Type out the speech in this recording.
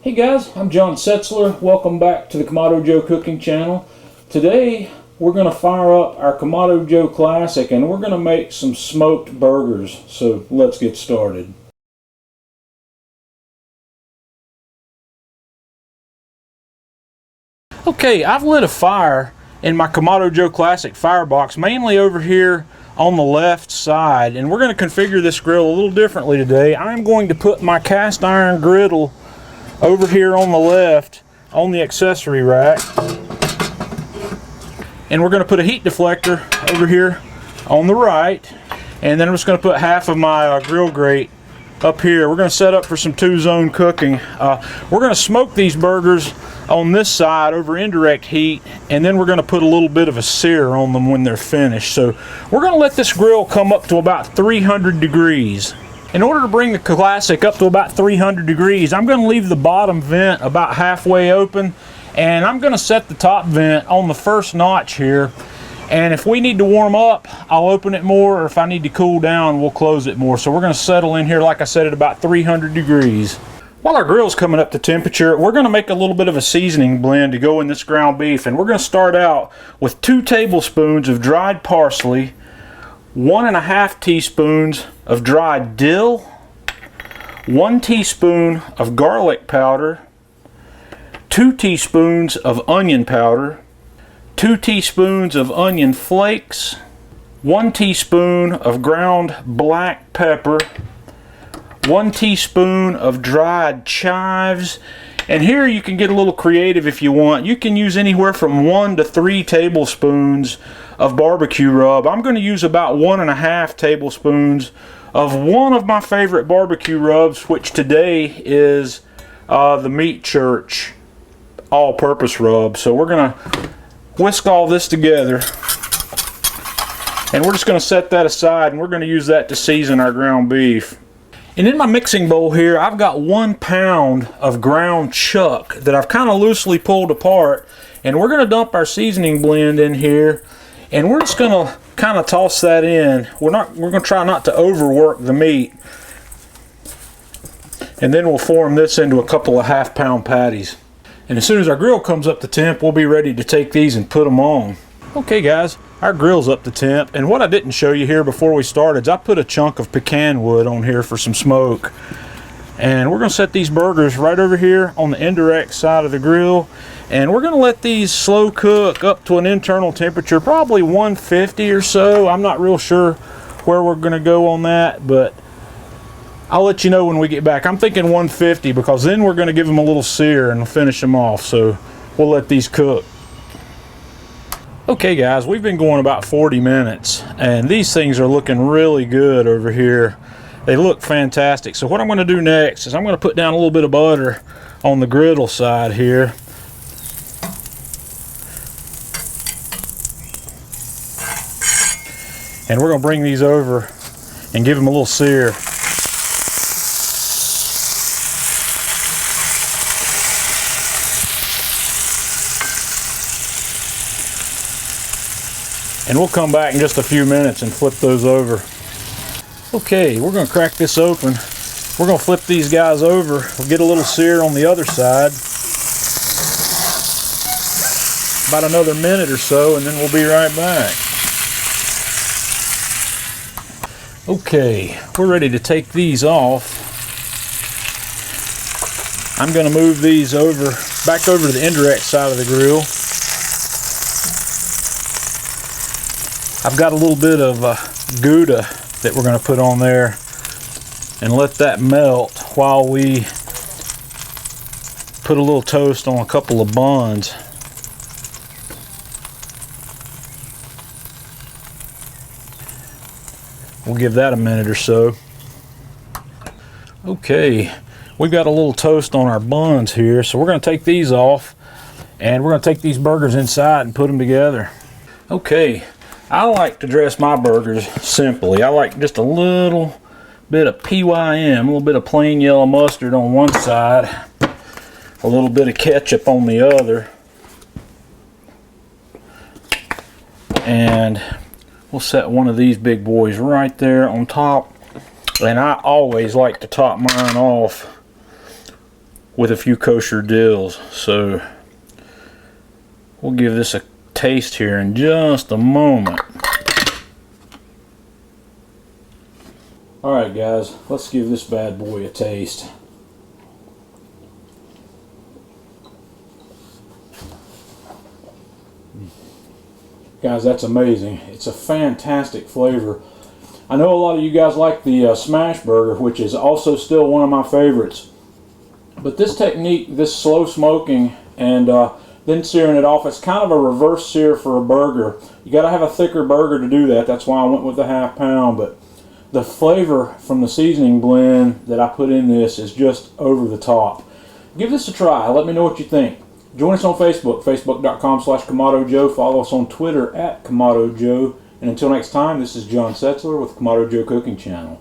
Hey guys, I'm John Setzler. Welcome back to the Kamado Joe cooking channel. Today we're going to fire up our Kamado Joe Classic and we're going to make some smoked burgers. So let's get started. Okay, I've lit a fire in my Kamado Joe Classic firebox, mainly over here on the left side, and we're going to configure this grill a little differently today. I'm going to put my cast iron griddle over here on the left on the accessory rack, and we're going to put a heat deflector over here on the right, and then I'm just going to put half of my grill grate up here. We're going to set up for some two-zone cooking. We're going to smoke these burgers on this side over indirect heat, and then we're going to put a little bit of a sear on them when they're finished. So we're going to let this grill come up to about 300 degrees. In order to bring the Classic up to about 300 degrees, I'm going to leave the bottom vent about halfway open, and I'm going to set the top vent on the first notch here. And if we need to warm up, I'll open it more, or if I need to cool down, we'll close it more. So we're going to settle in here, like I said, at about 300 degrees. While our grill's coming up to temperature, we're going to make a little bit of a seasoning blend to go in this ground beef. And we're going to start out with 2 tablespoons of dried parsley, 1.5 teaspoons of dried dill, 1 teaspoon of garlic powder, 2 teaspoons of onion powder, 2 teaspoons of onion flakes, 1 teaspoon of ground black pepper, 1 teaspoon of dried chives, and here you can get a little creative if you want. You can use anywhere from 1 to 3 tablespoons of barbecue rub. I'm going to use about 1.5 tablespoons of one of my favorite barbecue rubs, which today is the Meat Church all-purpose rub. So we're going to whisk all this together, and we're just going to set that aside, and we're going to use that to season our ground beef. And in my mixing bowl here, I've got 1 pound of ground chuck that I've kind of loosely pulled apart, and we're going to dump our seasoning blend in here, and we're just going to kind of toss that in. We're going to try not to overwork the meat, and then we'll form this into a couple of half-pound patties. And as soon as our grill comes up to temp, we'll be ready to take these and put them on. Okay guys, our grill's up to temp, and what I didn't show you here before we started is I put a chunk of pecan wood on here for some smoke. And we're going to set these burgers right over here on the indirect side of the grill, and we're going to let these slow cook up to an internal temperature, probably 150 or so. I'm not real sure where we're going to go on that, but I'll let you know when we get back. I'm thinking 150 because then we're going to give them a little sear and finish them off. So we'll let these cook. Okay guys, we've been going about 40 minutes and these things are looking really good over here. They look fantastic. So what I'm going to do next is I'm going to put down a little bit of butter on the griddle side here. And we're going to bring these over and give them a little sear. And we'll come back in just a few minutes and flip those over. Okay, we're going to crack this open. We're going to flip these guys over. We'll get a little sear on the other side. About another minute or so, and then we'll be right back. Okay, we're ready to take these off. I'm going to move these over, back over to the indirect side of the grill. I've got a little bit of Gouda that we're going to put on there and let that melt while we put a little toast on a couple of buns. We'll give that a minute or so. Okay, we've got a little toast on our buns here, so we're going to take these off and we're going to take these burgers inside and put them together. Okay. I like to dress my burgers simply. I like just a little bit of PYM, a little bit of plain yellow mustard on one side, a little bit of ketchup on the other, and we'll set one of these big boys right there on top. And I always like to top mine off with a few kosher dills. So we'll give this a taste here in just a moment. Alright guys, let's give this bad boy a taste. Guys, that's amazing. It's a fantastic flavor. I know a lot of you guys like the Smashburger, which is also still one of my favorites. But this technique, this slow smoking and then searing it off, it's kind of a reverse sear for a burger. You got to have a thicker burger to do that. That's why I went with the ½ pound. But the flavor from the seasoning blend that I put in this is just over the top. Give this a try. Let me know what you think. Join us on Facebook, facebook.com/Kamado Joe. Follow us on Twitter @Kamado Joe. And until next time, this is John Setzler with Kamado Joe Cooking Channel.